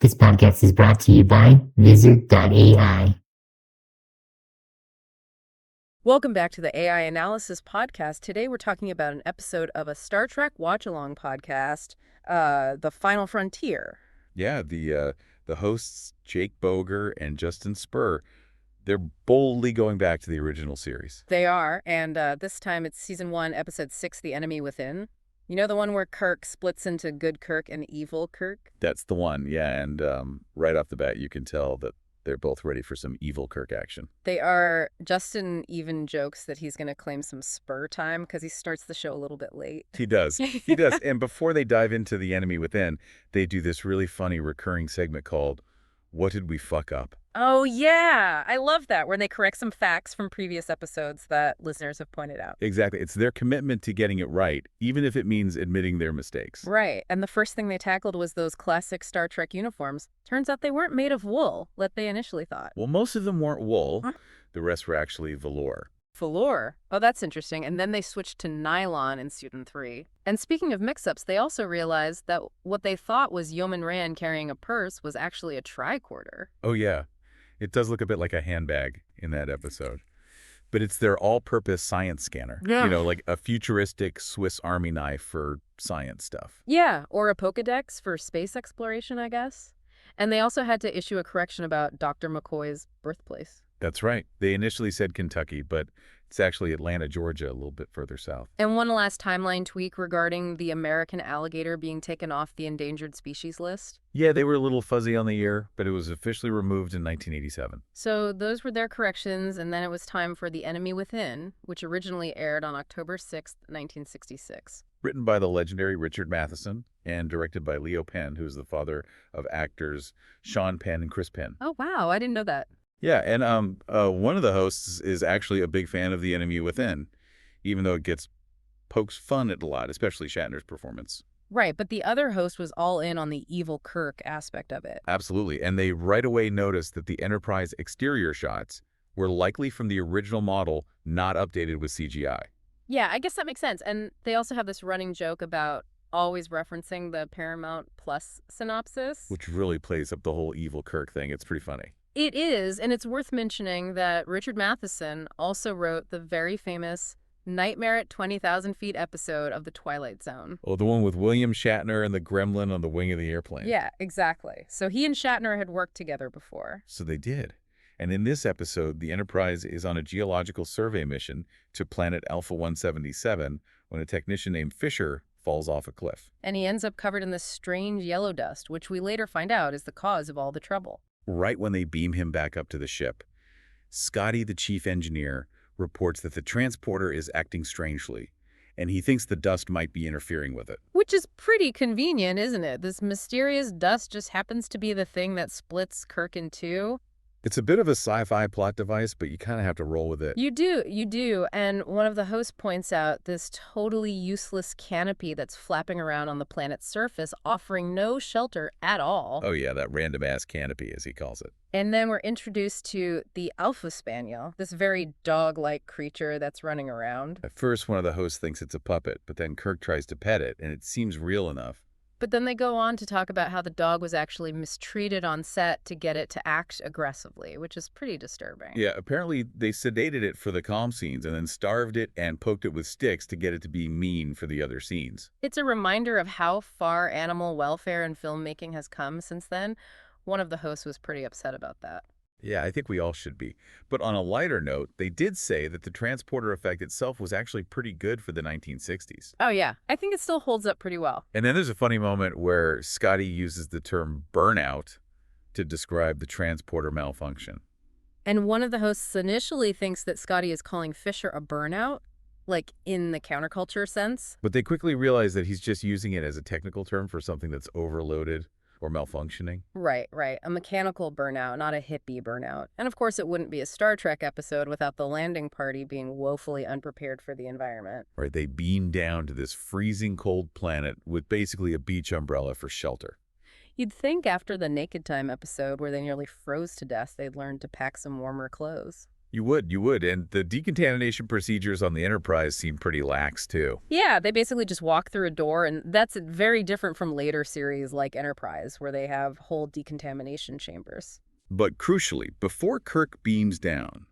This podcast is brought to you by Wizard.ai. Welcome back to the AI Analysis Podcast. Today we're talking about an episode of a Star Trek watch-along podcast, The Final Frontier. Yeah, the hosts, Jake Boger and Justin Spur, they're boldly going back to the original series. They are, and this time it's Season 1, Episode 6, The Enemy Within. You know the one where Kirk splits into good Kirk and evil Kirk? That's the one, yeah, and right off the bat you can tell that they're both ready for some evil Kirk action. They are. Justin even jokes that he's going to claim some spur time because he starts the show a little bit late. He does. He does. And before they dive into The Enemy Within, they do this really funny recurring segment called, What Did We Fuck Up? Oh, yeah. I love that, where they correct some facts from previous episodes that listeners have pointed out. Exactly. It's their commitment to getting it right, even if it means admitting their mistakes. Right. And the first thing they tackled was those classic Star Trek uniforms. Turns out they weren't made of wool, like they initially thought. Well, most of them weren't wool. Huh? The rest were actually velour. Velour. Oh, that's interesting. And then they switched to nylon in Season 3. And speaking of mix-ups, they also realized that what they thought was Yeoman Rand carrying a purse was actually a tricorder. Oh, yeah. It does look a bit like a handbag in that episode. But it's their all-purpose science scanner. Yeah. You know, like a futuristic Swiss Army knife for science stuff. Yeah, or a Pokedex for space exploration, I guess. And they also had to issue a correction about Dr. McCoy's birthplace. That's right. They initially said Kentucky, but it's actually Atlanta, Georgia, a little bit further south. And one last timeline tweak regarding the American alligator being taken off the endangered species list. Yeah, they were a little fuzzy on the year, but it was officially removed in 1987. So those were their corrections, and then it was time for The Enemy Within, which originally aired on October 6th, 1966. Written by the legendary Richard Matheson and directed by Leo Penn, who's the father of actors Sean Penn and Chris Penn. Oh, wow. I didn't know that. Yeah, and one of the hosts is actually a big fan of The Enemy Within, even though it pokes fun at a lot, especially Shatner's performance. Right, but the other host was all in on the evil Kirk aspect of it. Absolutely, and they right away noticed that the Enterprise exterior shots were likely from the original model, not updated with CGI. Yeah, I guess that makes sense. And they also have this running joke about always referencing the Paramount Plus synopsis. Which really plays up the whole evil Kirk thing. It's pretty funny. It is, and it's worth mentioning that Richard Matheson also wrote the very famous Nightmare at 20,000 Feet episode of The Twilight Zone. Oh, the one with William Shatner and the gremlin on the wing of the airplane. Yeah, exactly. So he and Shatner had worked together before. So they did. And in this episode, the Enterprise is on a geological survey mission to planet Alpha 177 when a technician named Fisher falls off a cliff. And he ends up covered in this strange yellow dust, which we later find out is the cause of all the trouble. Right when they beam him back up to the ship, Scotty, the chief engineer, reports that the transporter is acting strangely, and he thinks the dust might be interfering with it. Which is pretty convenient, isn't it? This mysterious dust just happens to be the thing that splits Kirk in two. It's a bit of a sci-fi plot device, but you kind of have to roll with it. You do. And one of the hosts points out this totally useless canopy that's flapping around on the planet's surface, offering no shelter at all. Oh yeah, that random-ass canopy, as he calls it. And then we're introduced to the Alpha Spaniel, this very dog-like creature that's running around. At first, one of the hosts thinks it's a puppet, but then Kirk tries to pet it, and it seems real enough. But then they go on to talk about how the dog was actually mistreated on set to get it to act aggressively, which is pretty disturbing. Yeah, apparently they sedated it for the calm scenes and then starved it and poked it with sticks to get it to be mean for the other scenes. It's a reminder of how far animal welfare and filmmaking has come since then. One of the hosts was pretty upset about that. Yeah, I think we all should be. But on a lighter note, they did say that the transporter effect itself was actually pretty good for the 1960s. Oh, yeah. I think it still holds up pretty well. And then there's a funny moment where Scotty uses the term burnout to describe the transporter malfunction. And one of the hosts initially thinks that Scotty is calling Fisher a burnout, like in the counterculture sense. But they quickly realize that he's just using it as a technical term for something that's overloaded or malfunctioning. Right. A mechanical burnout, not a hippie burnout. And of course, it wouldn't be a Star Trek episode without the landing party being woefully unprepared for the environment. Right, they beam down to this freezing cold planet with basically a beach umbrella for shelter. You'd think after the Naked Time episode where they nearly froze to death, they'd learn to pack some warmer clothes. You would. And the decontamination procedures on the Enterprise seem pretty lax, too. Yeah, they basically just walk through a door, and that's very different from later series like Enterprise, where they have whole decontamination chambers. But crucially, before Kirk beams down,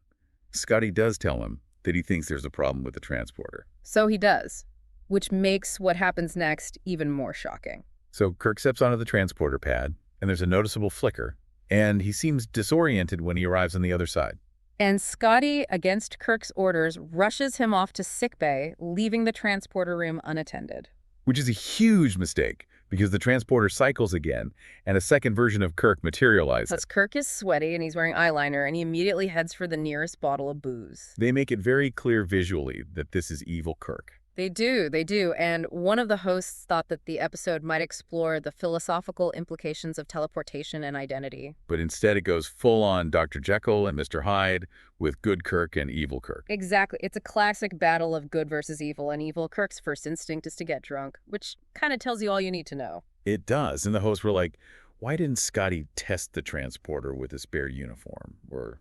Scotty does tell him that he thinks there's a problem with the transporter. So he does, which makes what happens next even more shocking. So Kirk steps onto the transporter pad, and there's a noticeable flicker, and he seems disoriented when he arrives on the other side. And Scotty, against Kirk's orders, rushes him off to sickbay, leaving the transporter room unattended. Which is a huge mistake, because the transporter cycles again, and a second version of Kirk materializes. Plus, Kirk is sweaty and he's wearing eyeliner, and he immediately heads for the nearest bottle of booze. They make it very clear visually that this is evil Kirk. They do. And one of the hosts thought that the episode might explore the philosophical implications of teleportation and identity. But instead it goes full-on Dr. Jekyll and Mr. Hyde with good Kirk and evil Kirk. Exactly. It's a classic battle of good versus evil, and evil Kirk's first instinct is to get drunk, which kind of tells you all you need to know. It does. And the hosts were like, why didn't Scotty test the transporter with a spare uniform? Or,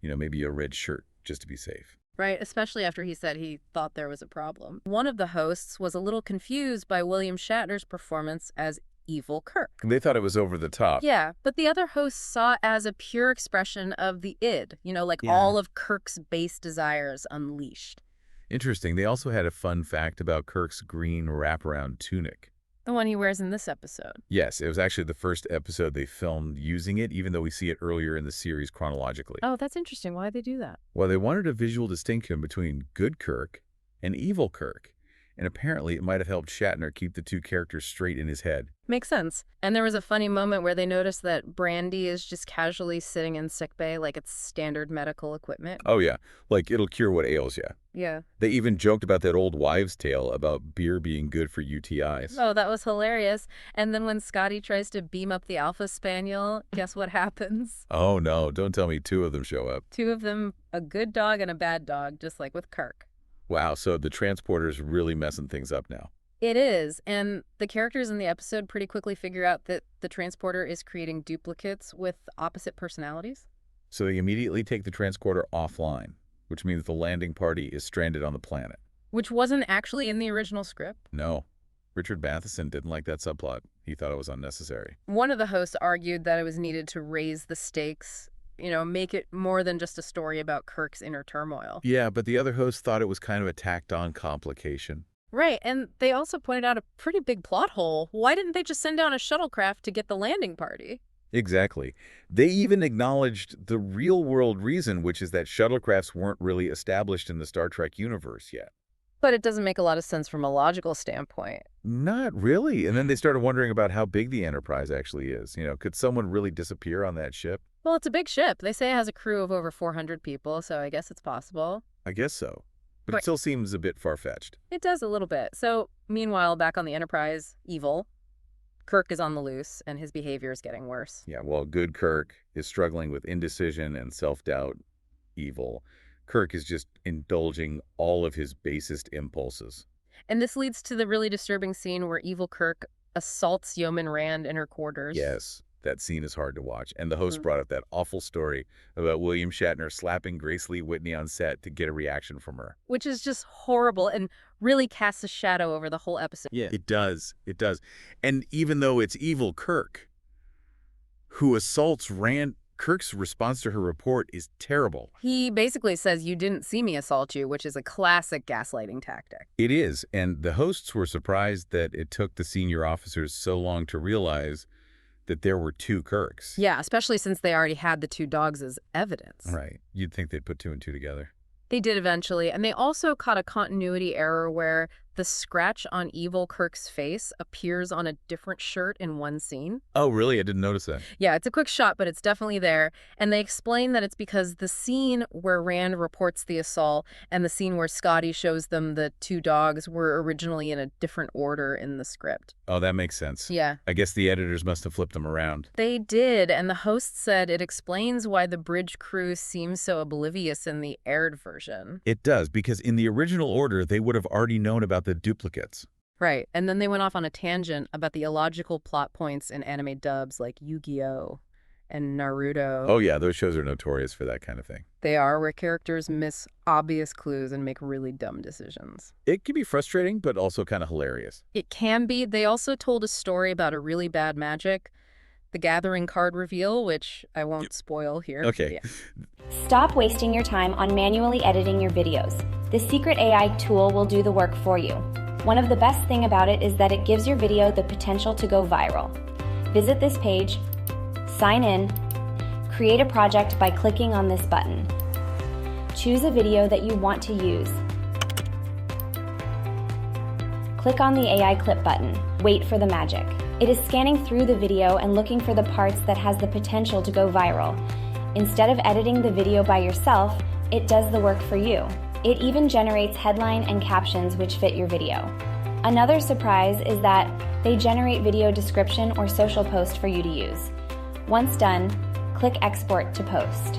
maybe a red shirt, just to be safe. Right, especially after he said he thought there was a problem. One of the hosts was a little confused by William Shatner's performance as evil Kirk. They thought it was over the top. Yeah, but the other hosts saw it as a pure expression of the id, all of Kirk's base desires unleashed. Interesting. They also had a fun fact about Kirk's green wraparound tunic. The one he wears in this episode. Yes, it was actually the first episode they filmed using it, even though we see it earlier in the series chronologically. Oh, that's interesting. Why'd they do that? Well, they wanted a visual distinction between good Kirk and evil Kirk, and apparently it might have helped Shatner keep the two characters straight in his head. Makes sense. And there was a funny moment where they noticed that Brandy is just casually sitting in sickbay like it's standard medical equipment. Oh yeah, like it'll cure what ails ya. Yeah. They even joked about that old wives' tale about beer being good for UTIs. Oh, that was hilarious. And then when Scotty tries to beam up the Alpha Spaniel, guess what happens? Oh no, don't tell me two of them show up. Two of them, a good dog and a bad dog, just like with Kirk. Wow, so the transporter's really messing things up now. It is, and the characters in the episode pretty quickly figure out that the transporter is creating duplicates with opposite personalities. So they immediately take the transporter offline, which means the landing party is stranded on the planet. Which wasn't actually in the original script. No. Richard Matheson didn't like that subplot. He thought it was unnecessary. One of the hosts argued that it was needed to raise the stakes, make it more than just a story about Kirk's inner turmoil. Yeah, but the other hosts thought it was kind of a tacked-on complication. Right, and they also pointed out a pretty big plot hole. Why didn't they just send down a shuttlecraft to get the landing party? Exactly. They even acknowledged the real-world reason, which is that shuttlecrafts weren't really established in the Star Trek universe yet. But it doesn't make a lot of sense from a logical standpoint. Not really. And then they started wondering about how big the Enterprise actually is. Could someone really disappear on that ship? Well, it's a big ship. They say it has a crew of over 400 people, so I guess it's possible. I guess so. But Right. it still seems a bit far-fetched. It does a little bit. So, meanwhile, back on the Enterprise, evil, Kirk is on the loose, and his behavior is getting worse. Yeah, well, good Kirk is struggling with indecision and self-doubt. Evil Kirk is just indulging all of his basest impulses. And this leads to the really disturbing scene where evil Kirk assaults Yeoman Rand in her quarters. Yes, that scene is hard to watch. And the host brought up that awful story about William Shatner slapping Grace Lee Whitney on set to get a reaction from her. Which is just horrible and really casts a shadow over the whole episode. Yeah, it does. It does. And even though it's evil Kirk who assaults Rand, Kirk's response to her report is terrible. He basically says, "You didn't see me assault you," which is a classic gaslighting tactic. It is. And the hosts were surprised that it took the senior officers so long to realize that there were two Kirks. Yeah, especially since they already had the two dogs as evidence. Right. You'd think they'd put two and two together. They did eventually, and they also caught a continuity error where the scratch on evil Kirk's face appears on a different shirt in one scene. Oh, really? I didn't notice that. Yeah, it's a quick shot, but it's definitely there. And they explain that it's because the scene where Rand reports the assault and the scene where Scotty shows them the two dogs were originally in a different order in the script. Oh, that makes sense. Yeah. I guess the editors must have flipped them around. They did, and the host said it explains why the bridge crew seems so oblivious in the aired version. It does, because in the original order, they would have already known about the duplicates. Right, and then they went off on a tangent about the illogical plot points in anime dubs like Yu-Gi-Oh! and Naruto. Oh, yeah, those shows are notorious for that kind of thing. They are, where characters miss obvious clues and make really dumb decisions. It can be frustrating, but also kind of hilarious. It can be. They also told a story about a really bad magic, the Gathering card reveal, which I won't spoil here. Okay. Yeah. Stop wasting your time on manually editing your videos. The secret AI tool will do the work for you. One of the best things about it is that it gives your video the potential to go viral. Visit this page, sign in, create a project by clicking on this button. Choose a video that you want to use. Click on the AI clip button. Wait for the magic. It is scanning through the video and looking for the parts that has the potential to go viral. Instead of editing the video by yourself, it does the work for you. It even generates headline and captions which fit your video. Another surprise is that they generate video description or social post for you to use. Once done, click Export to Post.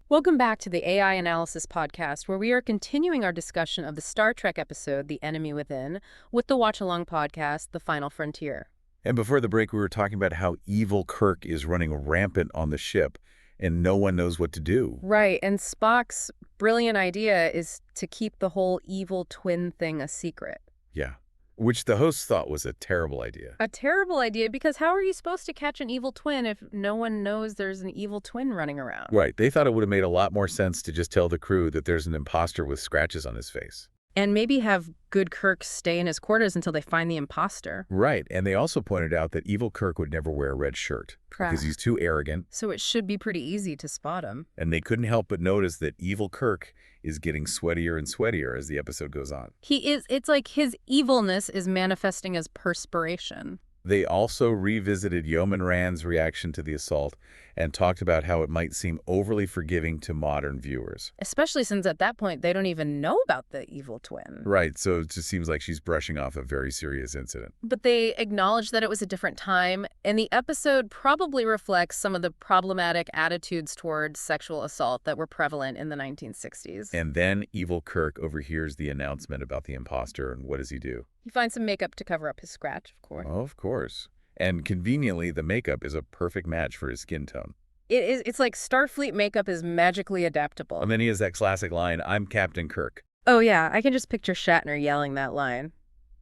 Welcome back to the AI Analysis Podcast, where we are continuing our discussion of the Star Trek episode, The Enemy Within, with the watch-along podcast, The Final Frontier. And before the break, we were talking about how evil Kirk is running rampant on the ship, and no one knows what to do. Right, and Spock's brilliant idea is to keep the whole evil twin thing a secret. Yeah. Which the hosts thought was a terrible idea. A terrible idea, because how are you supposed to catch an evil twin if no one knows there's an evil twin running around? Right. They thought it would have made a lot more sense to just tell the crew that there's an imposter with scratches on his face. And maybe have good Kirk stay in his quarters until they find the imposter. Right. And they also pointed out that evil Kirk would never wear a red shirt because he's too arrogant. So it should be pretty easy to spot him. And they couldn't help but notice that evil Kirk is getting sweatier and sweatier as the episode goes on. It's like his evilness is manifesting as perspiration. They also revisited Yeoman Rand's reaction to the assault and talked about how it might seem overly forgiving to modern viewers. Especially since at that point they don't even know about the evil twin. Right, so it just seems like she's brushing off a very serious incident. But they acknowledged that it was a different time, and the episode probably reflects some of the problematic attitudes towards sexual assault that were prevalent in the 1960s. And then evil Kirk overhears the announcement about the imposter, and what does he do? He finds some makeup to cover up his scratch, of course. Oh, of course. And conveniently, the makeup is a perfect match for his skin tone. It's like Starfleet makeup is magically adaptable. And then he has that classic line, "I'm Captain Kirk." Oh yeah, I can just picture Shatner yelling that line.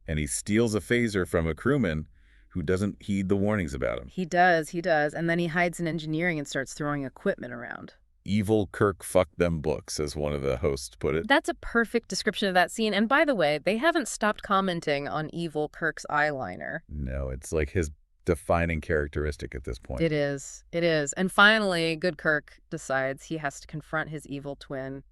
And he steals a phaser from a crewman who doesn't heed the warnings about him. He does. And then he hides in engineering and starts throwing equipment around. Evil Kirk fucked them books, as one of the hosts put it. That's a perfect description of that scene. And by the way, they haven't stopped commenting on evil Kirk's eyeliner. No, it's like his defining characteristic at this point. It is. And finally, good Kirk decides he has to confront his evil twin.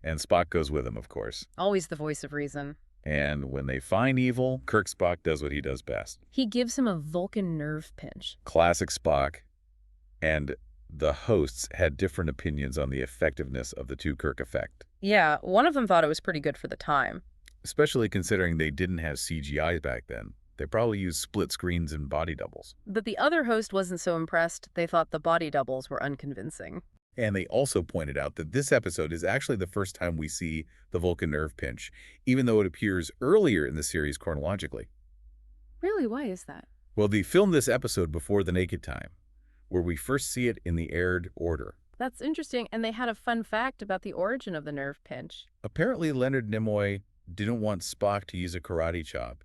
And Spock goes with him, of course. Always the voice of reason. And when they find evil, Kirk Spock does what he does best. He gives him a Vulcan nerve pinch. Classic Spock. And the hosts had different opinions on the effectiveness of the two Kirk effect. Yeah, one of them thought it was pretty good for the time. Especially considering they didn't have CGI back then. They probably used split screens and body doubles. But the other host wasn't so impressed. They thought the body doubles were unconvincing. And they also pointed out that this episode is actually the first time we see the Vulcan nerve pinch, even though it appears earlier in the series chronologically. Really? Why is that? Well, they filmed this episode before the Naked Time, where we first see it in the aired order. That's interesting, and they had a fun fact about the origin of the nerve pinch. Apparently, Leonard Nimoy didn't want Spock to use a karate chop.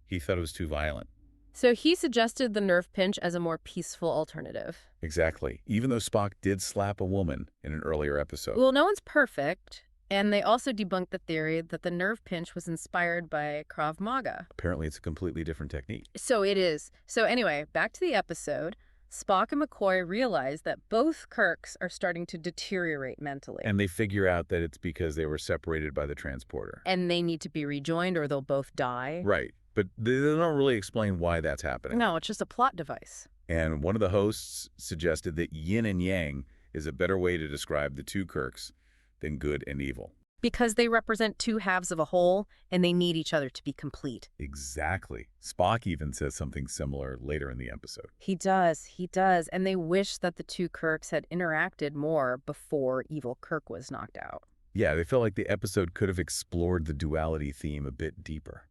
He thought it was too violent. So he suggested the nerve pinch as a more peaceful alternative. Exactly, even though Spock did slap a woman in an earlier episode. Well, no one's perfect, and they also debunked the theory that the nerve pinch was inspired by Krav Maga. Apparently, it's a completely different technique. So it is. So anyway, back to the episode. Spock and McCoy realize that both Kirks are starting to deteriorate mentally. And they figure out that it's because they were separated by the transporter. And they need to be rejoined or they'll both die. Right. But they don't really explain why that's happening. No, it's just a plot device. And one of the hosts suggested that yin and yang is a better way to describe the two Kirks than good and evil. Because they represent two halves of a whole, and they need each other to be complete. Exactly. Spock even says something similar later in the episode. He does. And they wish that the two Kirks had interacted more before evil Kirk was knocked out. Yeah, they felt like the episode could have explored the duality theme a bit deeper.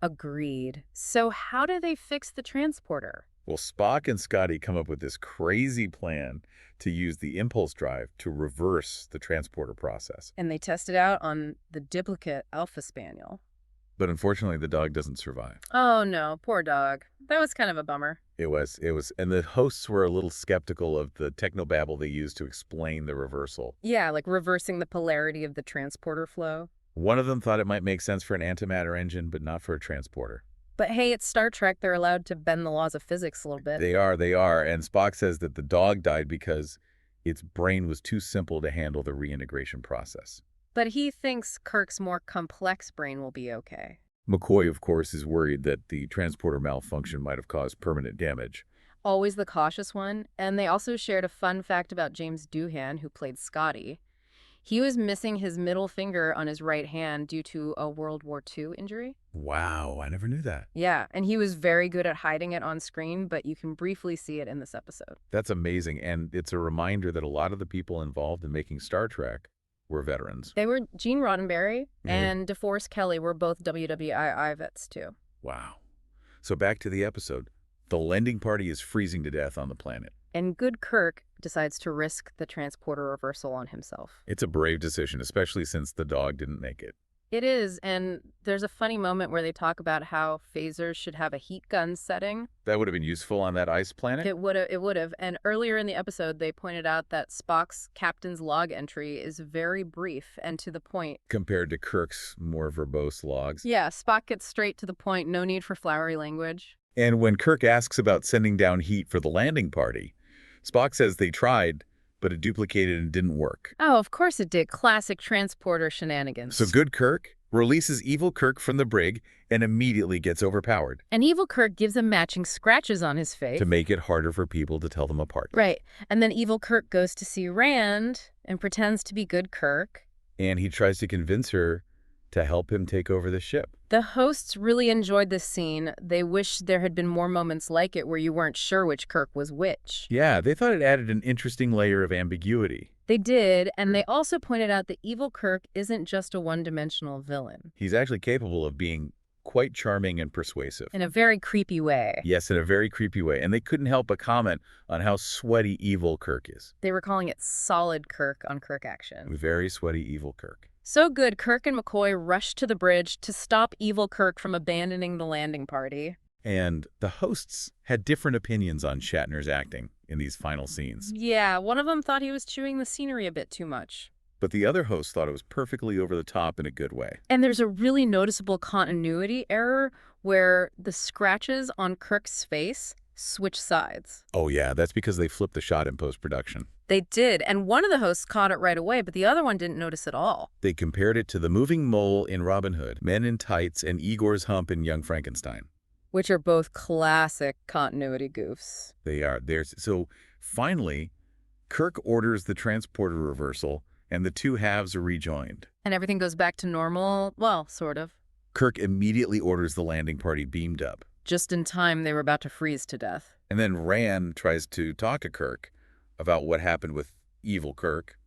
Agreed. So how do they fix the transporter? Well, Spock and Scotty come up with this crazy plan to use the impulse drive to reverse the transporter process. And they test it out on the duplicate Alpha Spaniel. But unfortunately, the dog doesn't survive. Oh no, poor dog. That was kind of a bummer. It was, and the hosts were a little skeptical of the technobabble they used to explain the reversal. Yeah, like reversing the polarity of the transporter flow. One of them thought it might make sense for an antimatter engine, but not for a transporter. But hey, it's Star Trek. They're allowed to bend the laws of physics a little bit. They are. And Spock says that the dog died because its brain was too simple to handle the reintegration process. But he thinks Kirk's more complex brain will be okay. McCoy, of course, is worried that the transporter malfunction might have caused permanent damage. Always the cautious one. And they also shared a fun fact about James Doohan, who played Scotty. He was missing his middle finger on his right hand due to a World War II injury. Wow, I never knew that. Yeah, and he was very good at hiding it on screen, but you can briefly see it in this episode. That's amazing, and it's a reminder that a lot of the people involved in making Star Trek were veterans. They were Gene Roddenberry and DeForest Kelley were both WWII vets, too. Wow. So back to the episode. The landing party is freezing to death on the planet. And good Kirk decides to risk the transporter reversal on himself. It's a brave decision, especially since the dog didn't make it. It is, and there's a funny moment where they talk about how phasers should have a heat gun setting. That would have been useful on that ice planet? It would have. And earlier in the episode, they pointed out that Spock's captain's log entry is very brief and to the point. Compared to Kirk's more verbose logs. Yeah, Spock gets straight to the point, no need for flowery language. And when Kirk asks about sending down heat for the landing party, Spock says they tried, but it duplicated and didn't work. Oh, of course it did. Classic transporter shenanigans. So good Kirk releases evil Kirk from the brig and immediately gets overpowered. And evil Kirk gives him matching scratches on his face. To make it harder for people to tell them apart. Right. And then evil Kirk goes to see Rand and pretends to be good Kirk. And he tries to convince her to help him take over the ship. The hosts really enjoyed this scene. They wish there had been more moments like it where you weren't sure which Kirk was which. Yeah, they thought it added an interesting layer of ambiguity. They did, and they also pointed out that evil Kirk isn't just a one-dimensional villain. He's actually capable of being quite charming and persuasive. In a very creepy way. Yes, in a very creepy way. And they couldn't help but comment on how sweaty evil Kirk is. They were calling it solid Kirk on Kirk action. Very sweaty evil Kirk. So good, Kirk and McCoy rushed to the bridge to stop evil Kirk from abandoning the landing party. And the hosts had different opinions on Shatner's acting in these final scenes. Yeah, one of them thought he was chewing the scenery a bit too much. But the other host thought it was perfectly over the top in a good way. And there's a really noticeable continuity error where the scratches on Kirk's face switch sides. Oh yeah, that's because they flipped the shot in post-production. They did, and one of the hosts caught it right away, but the other one didn't notice at all. They compared it to the moving mole in Robin Hood, Men in Tights, and Igor's hump in Young Frankenstein. Which are both classic continuity goofs. They are. So finally, Kirk orders the transporter reversal, and the two halves are rejoined. And everything goes back to normal, well, sort of. Kirk immediately orders the landing party beamed up. Just in time, they were about to freeze to death. And then Rand tries to talk to Kirk about what happened with evil Kirk,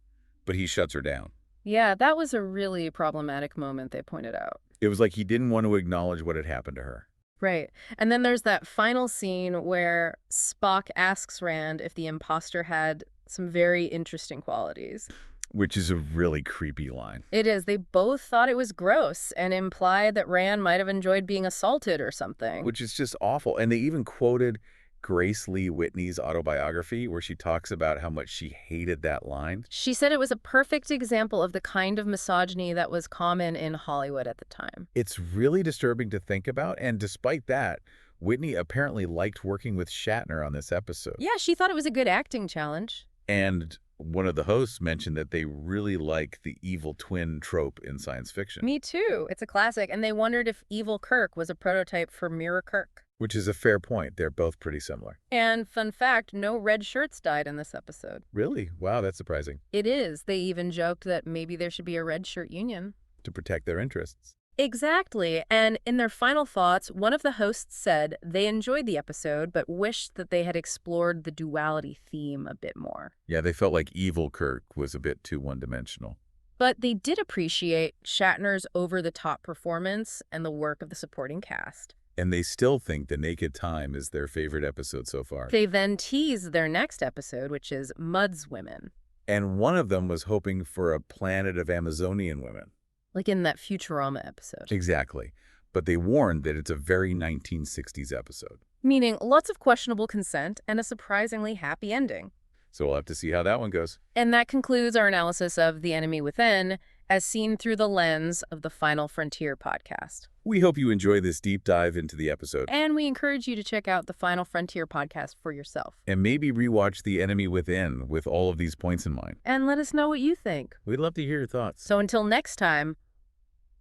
but he shuts her down. Yeah, that was a really problematic moment, they pointed out. It was like he didn't want to acknowledge what had happened to her. Right. And then there's that final scene where Spock asks Rand if the imposter had some very interesting qualities. Which is a really creepy line. It is. They both thought it was gross and implied that Rand might have enjoyed being assaulted or something. Which is just awful. And they even quoted Grace Lee Whitney's autobiography where she talks about how much she hated that line. She said it was a perfect example of the kind of misogyny that was common in Hollywood at the time. It's really disturbing to think about. And despite that, Whitney apparently liked working with Shatner on this episode. Yeah, she thought it was a good acting challenge. And one of the hosts mentioned that they really like the evil twin trope in science fiction. Me too. It's a classic. And they wondered if evil Kirk was a prototype for Mirror Kirk. Which is a fair point. They're both pretty similar. And fun fact, no red shirts died in this episode. Really? Wow, that's surprising. It is. They even joked that maybe there should be a red shirt union. To protect their interests. Exactly. And in their final thoughts, one of the hosts said they enjoyed the episode, but wished that they had explored the duality theme a bit more. Yeah, they felt like evil Kirk was a bit too one-dimensional. But they did appreciate Shatner's over-the-top performance and the work of the supporting cast. And they still think The Naked Time is their favorite episode so far. They then tease their next episode, which is Mud's Women. And one of them was hoping for a planet of Amazonian women. Like in that Futurama episode. Exactly. But they warned that it's a very 1960s episode. Meaning lots of questionable consent and a surprisingly happy ending. So we'll have to see how that one goes. And that concludes our analysis of The Enemy Within, as seen through the lens of the Final Frontier podcast. We hope you enjoy this deep dive into the episode. And we encourage you to check out the Final Frontier podcast for yourself. And maybe rewatch The Enemy Within with all of these points in mind. And let us know what you think. We'd love to hear your thoughts. So until next time,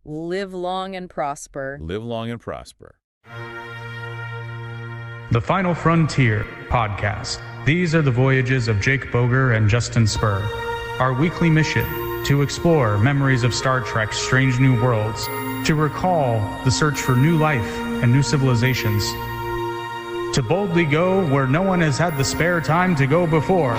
live long and prosper. Live long and prosper. The Final Frontier podcast. These are the voyages of Jake Boger and Justin Spur. Our weekly mission: to explore memories of Star Trek's strange new worlds, to recall the search for new life and new civilizations, to boldly go where no one has had the spare time to go before.